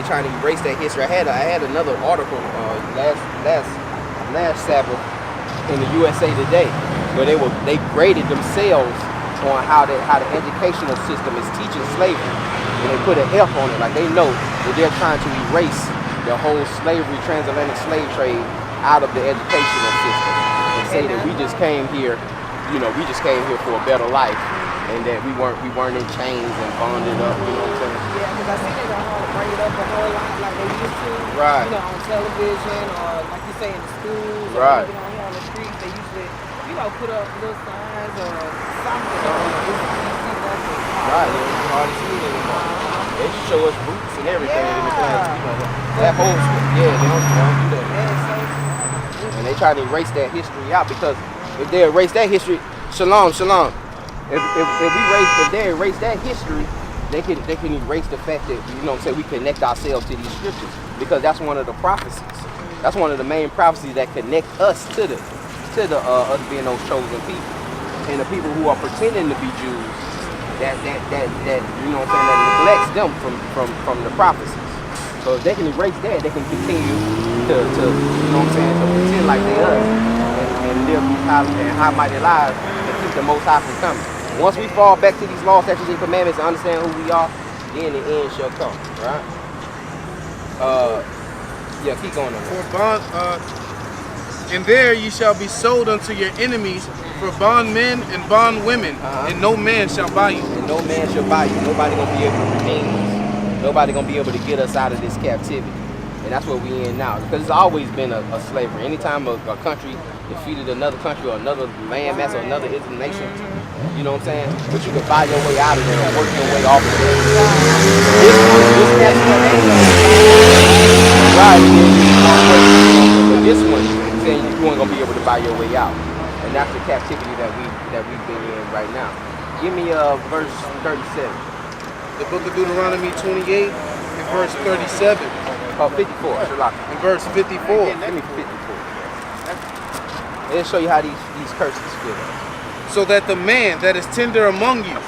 They trying to erase that history. I had another article last Sabbath in the USA Today where they graded themselves on how the educational system is teaching slavery. And they put an F on it, like they know that they're trying to erase the whole slavery, transatlantic slave trade out of the educational system and say that we just came here, for a better life, and that we weren't in chains and bonded up, you know what I'm saying? Yeah, because I see they don't want to bring it up a whole lot like they used to. Right. On television or like you say in the schools right. or even on here on the streets, they usually, put up little signs or something. Right, it's hard to see it anymore. They show us boots and everything in the class. That whole they don't do that. And they try to erase that history out, because if they erase that history, shalom. If they erase that history, they can erase the fact that we connect ourselves to these scriptures, because that's one of the prophecies. That's one of the main prophecies that connect us to us being those chosen people, and the people who are pretending to be Jews. That that neglects them from the prophecies. So if they can erase that, they can continue to pretend like they us and live these high mighty lives and keep the Most High from coming. Once we fall back to these laws, statutes, and commandments and understand who we are, then the end shall come. Right? Keep going on. And there ye shall be sold unto your enemies for bondmen and bondwomen, and no man shall buy you. And no man shall buy you. Nobody gonna be able to redeem us. Nobody gonna be able to get us out of this captivity. And that's what we in now. Because it's always been a slavery. Anytime a country defeated another country or another landmass or another nation, you know what I'm saying? But you can buy your way out of there and work your way off of there. This national but this one, saying you ain't gonna be able to buy your way out. And that's the captivity that we've been in right now. Give me verse 37. The book of Deuteronomy 28 and verse 37. 54. In verse 54. Give me 54. Let's show you how these curses fit. So that the man that is tender among you,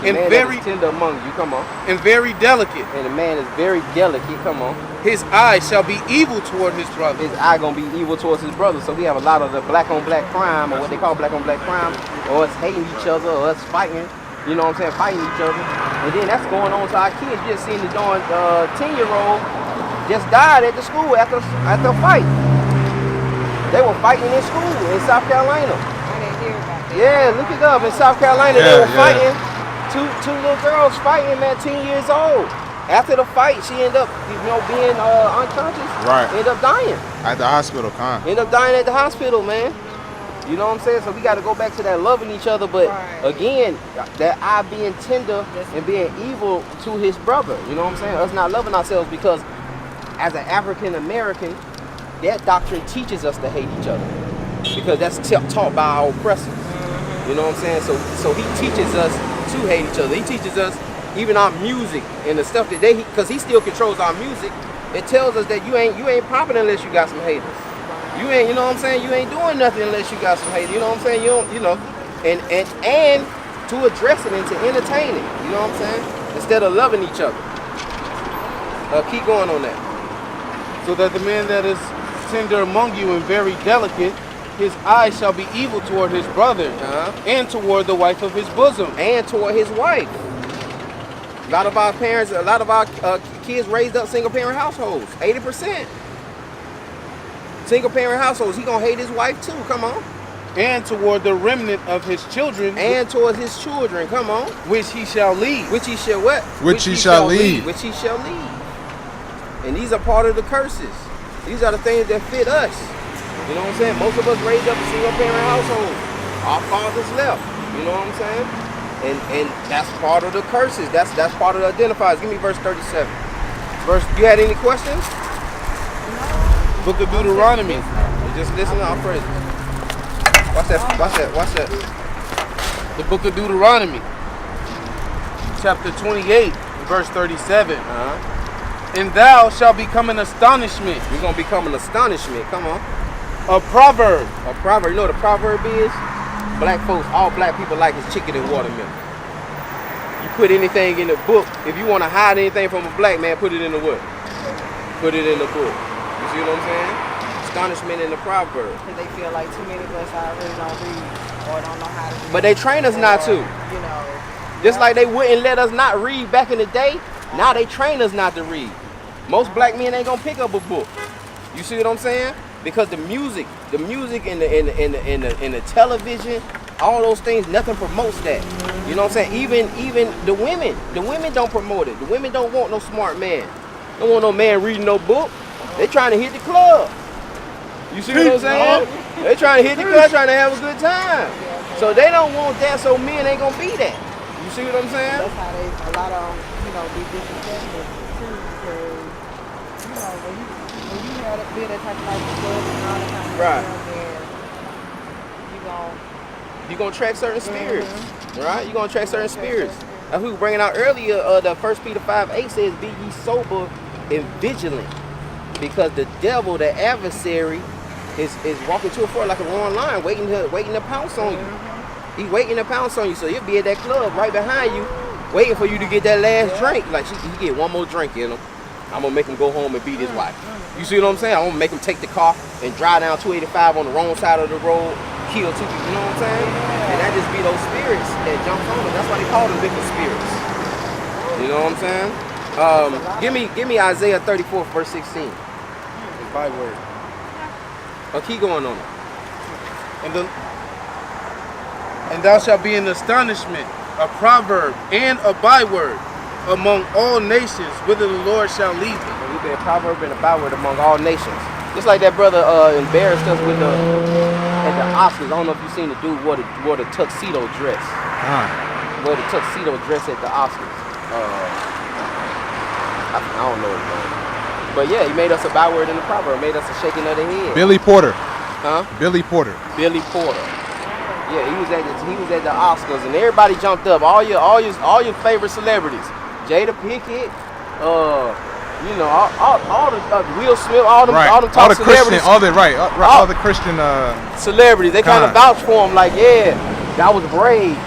and very tender among you, come on, and very delicate, and the man is very delicate, come on, his eye shall be evil toward his brother. His eye gonna be evil towards his brother. So we have a lot of the black on black crime, or what they call black on black crime, or us hating each other, or us fighting. You know what I'm saying? Fighting each other, and then that's going on to our kids. Just seen the darn 10-year-old just died at the school after a fight. They were fighting in school in South Carolina. Yeah, look it up. In South Carolina, they were fighting. Two little girls fighting, man, 10 years old. After the fight, she ended up, being unconscious. Right. Ended up dying. At the hospital, Ended up dying at the hospital, man. You know what I'm saying? So we got to go back to that loving each other. But again, that eye being tender and being evil to his brother. You know what I'm saying? Us not loving ourselves, because as an African American, that doctrine teaches us to hate each other. Because that's taught by our oppressors. You know what I'm saying? So he teaches us to hate each other. He teaches us even our music and the stuff that because he still controls our music. It tells us that you ain't popping unless you got some haters. You ain't, you know what I'm saying? You ain't doing nothing unless you got some haters. You know what I'm saying? You don't, and to address it and to entertain it. You know what I'm saying? Instead of loving each other. Keep going on that. So that the man that is tender among you and very delicate, his eye shall be evil toward his brother, and toward the wife of his bosom, and toward his wife. A lot of our kids raised up single parent households. 80% single parent households. He gonna hate his wife too. Come on. And toward the remnant of his children, and towards his children. Come on. Which he shall lead. Which he shall what? Which he shall lead. Which he shall lead. And these are part of the curses. These are the things that fit us. You know what I'm saying? Most of us raised up a single parent household. Our fathers left. You know what I'm saying? And that's part of the curses. That's part of the identifiers. Give me verse 37. You had any questions? No. Book of Deuteronomy. Just listen to our praises. Watch that. The book of Deuteronomy, chapter 28, verse 37. And thou shalt become an astonishment. You're gonna become an astonishment. Come on. A proverb. You know what a proverb is? Black folks, all black people like is chicken and watermelon. You put anything in the book. If you want to hide anything from a black man, put it in the what? Put it in the book. You see what I'm saying? Astonishment in the proverb. Because they feel like too many of us already don't read or don't know how to read. But they train us not to. You know. Just like they wouldn't let us not read back in the day, now they train us not to read. Most black men ain't gonna pick up a book. You see what I'm saying? Because the music and the television, all those things, nothing promotes that. You know what I'm saying? Even the women don't promote it. The women don't want no smart man. Don't want no man reading no book. They trying to hit the club. You see what I'm saying? They trying to hit the club, trying to have a good time. So they don't want that, so men ain't gonna be that. You see what I'm saying? That's how a lot of them, be disrespectful too, because when you have a bit of type of like the club and all that kind of right. Stuff, you gonna attract certain spirits, right? You gonna attract certain spirits. As we were bringing out earlier, the 1 Peter 5:8 says, "Be ye sober and vigilant, because the devil, the adversary, is walking to and fro like a roaring lion, waiting to pounce on you. He's waiting to pounce on you, so he'll be at that club right behind you, waiting for you to get that last drink. Like he get one more drink in him. I'm gonna make him go home and beat his wife. You see what I'm saying? I'm gonna make him take the car and drive down 285 on the wrong side of the road, kill two people. You know what I'm saying? And that just be those spirits that jumps on them. That's why they call them wicked spirits. You know what I'm saying? Give me Isaiah 34 verse 16. The byword. Oh, keep going on it. And thou shalt be an astonishment, a proverb, and a byword among all nations, whither the Lord shall lead thee. You'll be a proverb and a byword among all nations. Just like that brother embarrassed us with at the Oscars. I don't know if you've seen the dude wore the tuxedo dress. Wore the tuxedo dress at the Oscars. I don't know his name. But yeah, he made us a byword and a proverb. Made us a shaking of the head. Billy Porter. Huh? Billy Porter. Billy Porter. Yeah, he was at the Oscars and everybody jumped up. All your favorite celebrities. Jada Pinkett, all the Will Smith, all them top celebrities. All the Christian celebrities. They kind of vouch for him, like, yeah, that was brave.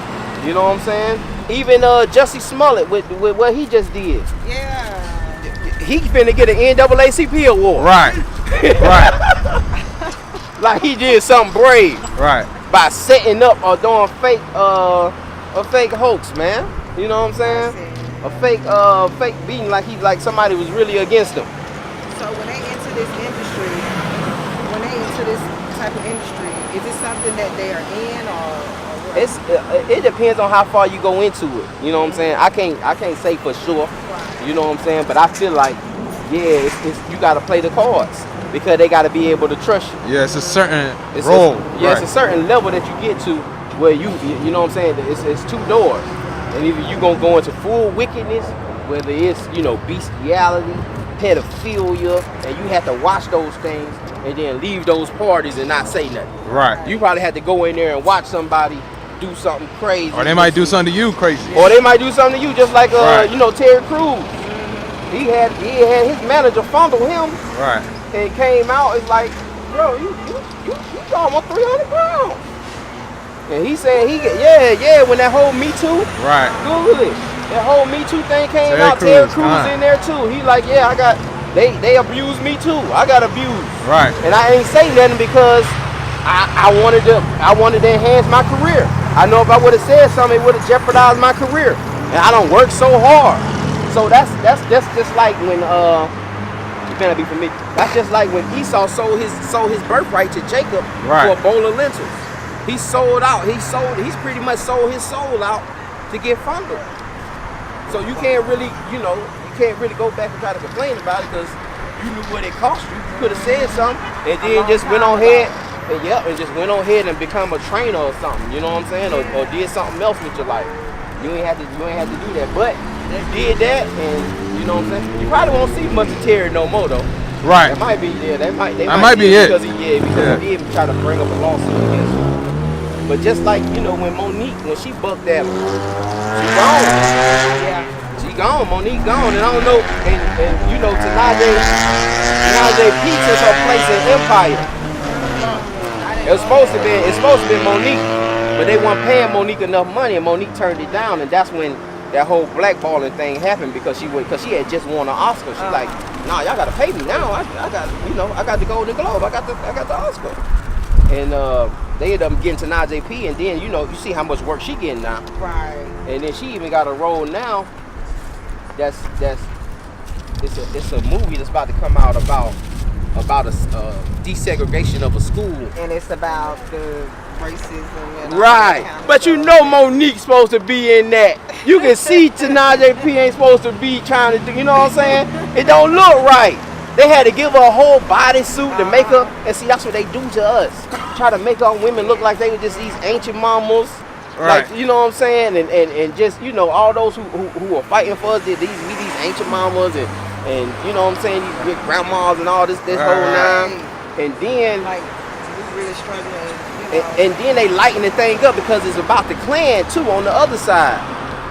You know what I'm saying? Even Jussie Smollett with what he just did. Yeah. He finna get an NAACP award. Right. Right. Like he did something brave. Right. By setting up or doing a fake hoax, man. You know what I'm saying? A fake beating, like somebody was really against him. So when they enter this type of industry, is it something that they are in or what? It depends on how far you go into it. You know what I'm saying? I can't say for sure. You know what I'm saying? But I feel like, yeah, it's you gotta play the cards because they gotta be able to trust you. Yeah, it's a certain role. It's a certain level that you get to where you know what I'm saying? It's two doors. And either you gonna go into full wickedness, whether it's, bestiality, pedophilia, and you have to watch those things and then leave those parties and not say nothing. Right. You probably had to go in there and watch somebody do something crazy. Or they might do something to you crazy. Or they might do something to you, just like Terry Crews. He had his manager fondle him. Right. And came out, it's like, bro, you almost 300 pounds. And he said when that whole Me Too, right, Google it. That whole Me Too thing came Terry out. Terry Crews in there too. He like, yeah, they abused me too. I got abused. Right. And I ain't say nothing because I wanted to enhance my career. I know if I would have said something, it would have jeopardized my career. And I don't work so hard. So that's just like when you better be for me. That's just like when Esau sold his birthright to Jacob for a bowl of lentils. He sold out. He's pretty much sold his soul out to get funded. So you can't really, go back and try to complain about it because you knew what it cost you. You could have said something and then just went on ahead and just went on ahead and become a trainer or something. You know what I'm saying? Or did something else with your life. You ain't have to do that. But you did that, and you know what I'm saying? You probably won't see much of Terry no more though. Right. That might be that might be it. Because he did try to bring up a lawsuit against him. But just like, when Monique, when she bucked at him, she gone. Yeah. She gone. Monique gone. And I don't know, and Tanaje P took her place in Empire. It's supposed to be Monique, but they weren't paying Monique enough money, and Monique turned it down, and that's when that whole blackballing thing happened because she had just won an Oscar. She's like, nah, y'all gotta pay me now. I got I got the Golden Globe. I got the Oscar. And they ended up getting to Najee P. And then you see how much work she getting now. Right. And then she even got a role now. It's a movie that's about to come out about a desegregation of a school. And it's about the racism and right. But Monique's supposed to be in that. You can see Tanaje P ain't supposed to be trying to do, you know what I'm saying? It don't look right. They had to give her a whole bodysuit to make her, and see, that's what they do to us. Try to make our women look like they were just these ancient mamas. Right. Like, you know what I'm saying? And just, all those who are fighting for us, these ancient mamas and you know what I'm saying, these big grandmas and all this whole nine. And then like we really struggling. And then they lighten the thing up because it's about the Klan too on the other side.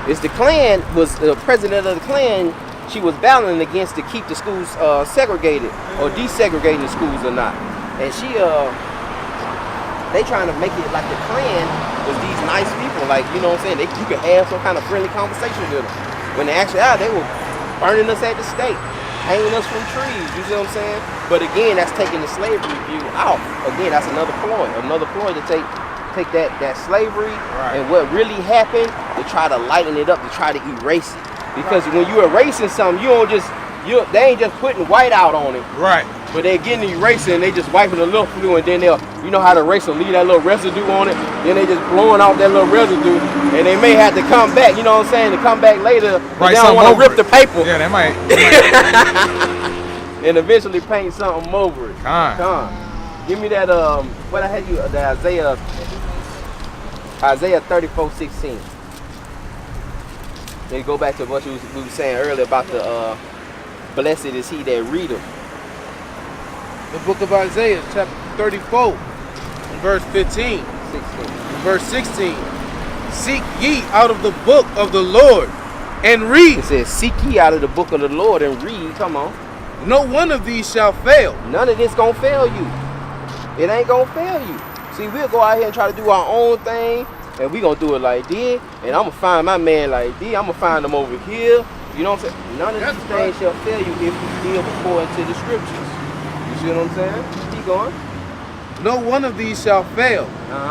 It's the Klan was the president of the Klan. She was battling against to keep the schools segregated or desegregating the schools or not. And they trying to make it like the Klan was these nice people, like you know what I'm saying. You could have some kind of friendly conversation with them. When they actually they were burning us at the stake, hanging us from trees. You see what I'm saying? But again, that's taking the slavery view out. Again, that's another ploy to take that slavery and what really happened to try to lighten it up, to try to erase it. Because when you're erasing something, they ain't just putting white out on it. Right. But they're getting erasing, they just wiping a little fluid, and then they'll, how the eraser leave that little residue on it, then they just blowing off that little residue, and they may have to come back, you know what I'm saying, to come back later, but they don't want to rip the paper. Yeah, they might. And eventually paint something over it. Come. Give me that, what I had you, the Isaiah 34:16. Then go back to what we were saying earlier about the, blessed is he that readeth. The book of Isaiah, chapter 34, verse 15. 16. Verse 16. Seek ye out of the book of the Lord and read. It says, seek ye out of the book of the Lord and read. Come on. No one of these shall fail. None of this gonna fail you. It ain't gonna fail you. See, we'll go out here and try to do our own thing, and we gonna do it like this, and I'm gonna find my man like this. I'm gonna find him over here. You know what I'm saying? None of these things shall fail you if you live according to the scriptures. You see what I'm saying? Keep going. No one of these shall fail.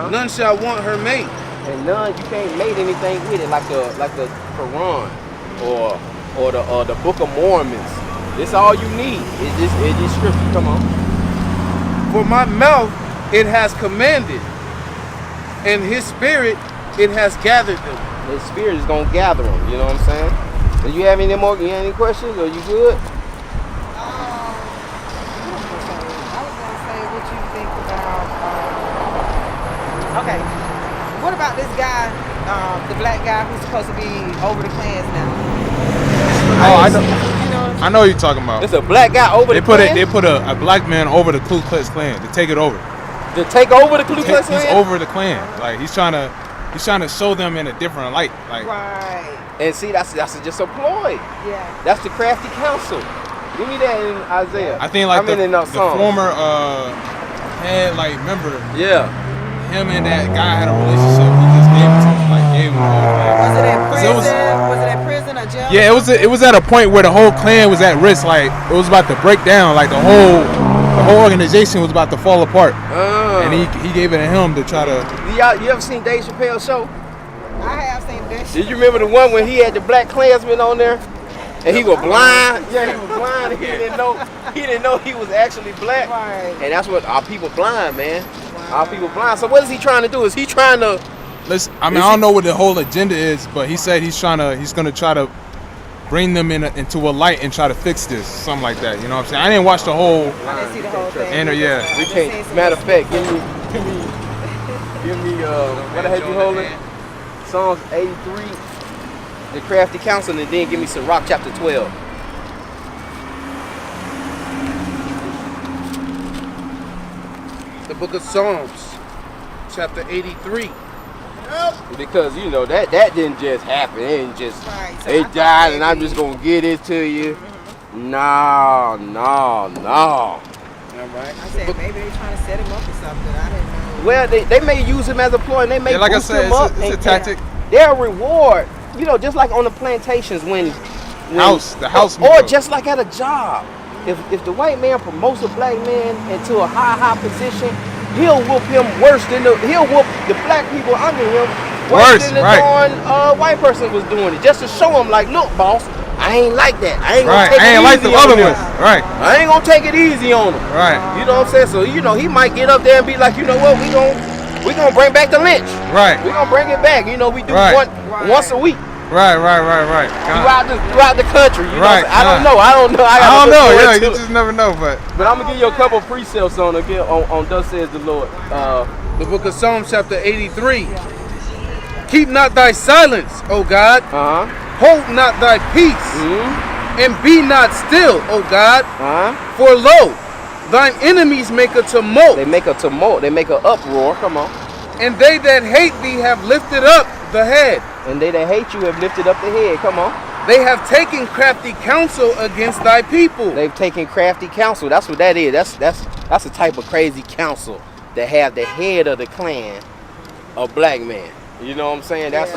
None shall want her mate. And none, you can't make anything with it like the Quran or the Book of Mormons. This all you need. It's just scripture. Come on. For my mouth it has commanded, and his spirit it has gathered them. His spirit is gonna gather them. You know what I'm saying? Do you have any more? You have any questions? Are you good? Okay. What about this guy, the black guy who's supposed to be over the Klans now? Oh, I know. I know what you're talking about. It's a black guy over the Klan? They put a black man over the Ku Klux Klan to take it over. To take over the Ku Klux Klan? He's over the Klan. Like he's trying to show them in a different light. Like right. And see, that's just a ploy. Yeah. That's the crafty counsel. Give me that in Isaiah. I think like the former head, like remember. Yeah. Him and that guy had a relationship. He just gave him the whole thing. Was it in prison? Was it in prison or jail? Yeah, it was at a point where the whole Klan was at risk. Like it was about to break down. Like the whole organization was about to fall apart. And he gave it to him to try to. You ever seen Dave Chappelle's show? I have seen this. Did you remember the one when he had the black Klansman on there? And he was blind. Yeah, he was blind. And he didn't know he was actually black. Right. And that's what our people blind, man. Wow. Our people blind. So what is he trying to do? Is he trying to? Listen, I don't know what the whole agenda is, but he said he's gonna try to bring them into a light and try to fix this, something like that. You know what I'm saying? I didn't watch the whole. I didn't see the whole thing. Yeah. We can't. Matter of fact, give me. What the heck you holding? Psalms 83. The crafty counsel, and then give me Sirach chapter 12. The book of Psalms, chapter 83. Because that didn't just happen. It didn't just it died, and I'm just gonna get it to you. No. All right. I said maybe they're trying to set him up or something. I didn't know. Well, they may use him as a ploy, and they may like boost I said, him up. it's a tactic. They'll reward you know, just like on the plantations when the house or Negro. just like at a job. If the white man promotes a black man into a high position, he'll whoop him worse than he'll whoop the black people under him worse than the darn white person was doing it, just to show him like, look, boss, I ain't like that. I ain't gonna take it easy like the other on ones. him. Right. I ain't gonna take it easy on him. Right. You know what I'm saying? So you know he might get up there and be like, you know what, we gonna bring back the lynch. Right. We gonna bring it back. You know, we do once a week. Right. Throughout the country. You Right. know, I don't know. I don't know. Yeah, you it. just never know. But I'm gonna give you a couple of precepts on Thus Says the Lord. The book of Psalms, chapter 83. Keep not thy silence, O God. Hold not thy peace, and be not still, O God. For lo, thine enemies make a tumult. They make a tumult. They make an uproar. Come on. And they that hate thee have lifted up the head. And they that hate you have lifted up the head. Come on. They have taken crafty counsel against thy people. They've taken crafty counsel. That's what that is. That's a type of crazy counsel that have the head of the clan a black man. You know what I'm saying? That's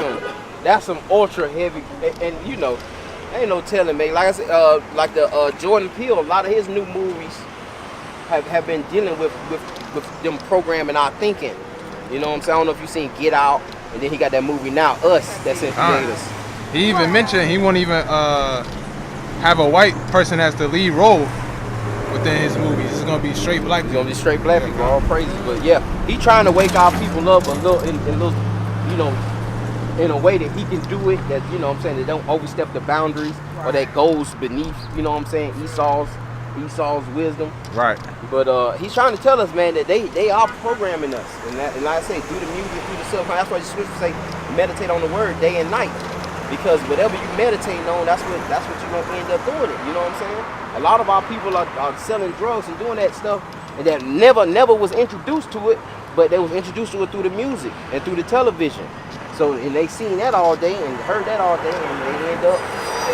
some ultra heavy, and you know, ain't no telling, man. Like I said, like the Jordan Peele, a lot of his new movies have been dealing with them programming our thinking. You know what I'm saying? I don't know if you seen Get Out, and then he got that movie now, Us, that's in theaters. he even mentioned he won't even have a white person as the lead role within his movies. It's gonna be straight black people. It's gonna be straight black people, all praises. But yeah, he trying to wake our people up a little, in little, you know, in a way that he can do it, that, you know what I'm saying, that don't overstep the boundaries, or that goes beneath, you know what I'm saying, Esau's wisdom. Right. But he's trying to tell us, man, that they are programming us, and like I say, through the music, through the stuff. That's why the scriptures say meditate on the word day and night, because whatever you meditate on, that's what you're gonna end up doing it. You know what I'm saying? A lot of our people are selling drugs and doing that stuff, and that never was introduced to it, but they was introduced to it through the music and through the television. So, and they seen that all day and heard that all day, and they end up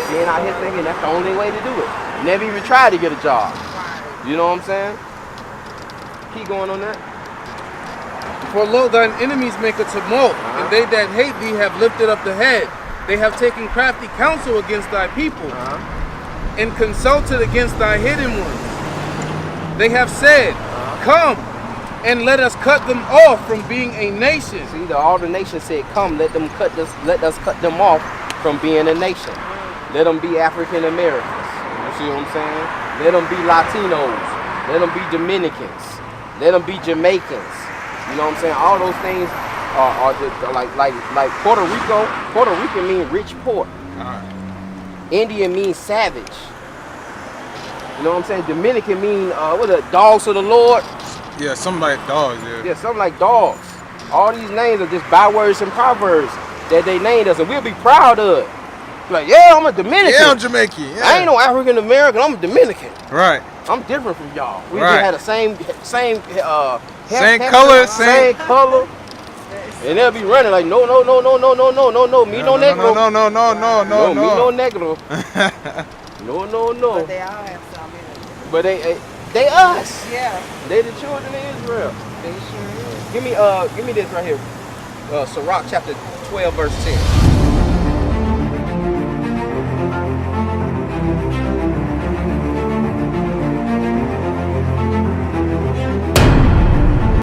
being out here thinking that's the only way to do it. Never even tried to get a job. You know what I'm saying? Keep going on that. For lo, thine enemies make a tumult, and they that hate thee have lifted up the head. They have taken crafty counsel against thy people, and consulted against thy hidden ones. They have said, come, and let us cut them off from being a nation. See, all the nations said, come, let us cut them off from being a nation. Let them be African Americans. You see what I'm saying? Let them be Latinos. Let them be Dominicans. Let them be Jamaicans. You know what I'm saying? All those things are like Puerto Rico. Puerto Rican means rich poor. Indian means savage. You know what I'm saying? Dominican mean dogs of the Lord. Yeah, something like dogs. Yeah, something like dogs. All these names are just bywords and proverbs that they named us, and we'll be proud of it. Like, yeah, I'm a Dominican. Yeah, I'm Jamaican. Yeah. I ain't no African American. I'm a Dominican. Right. I'm different from y'all. We Right. just had the same color, same color, and they'll be running like no, me no negro. No, me no negro. No. But they all have some in it. But they us. Yeah. They the children of Israel. They sure is. Give me this right here. Sirach chapter 12 verse 10.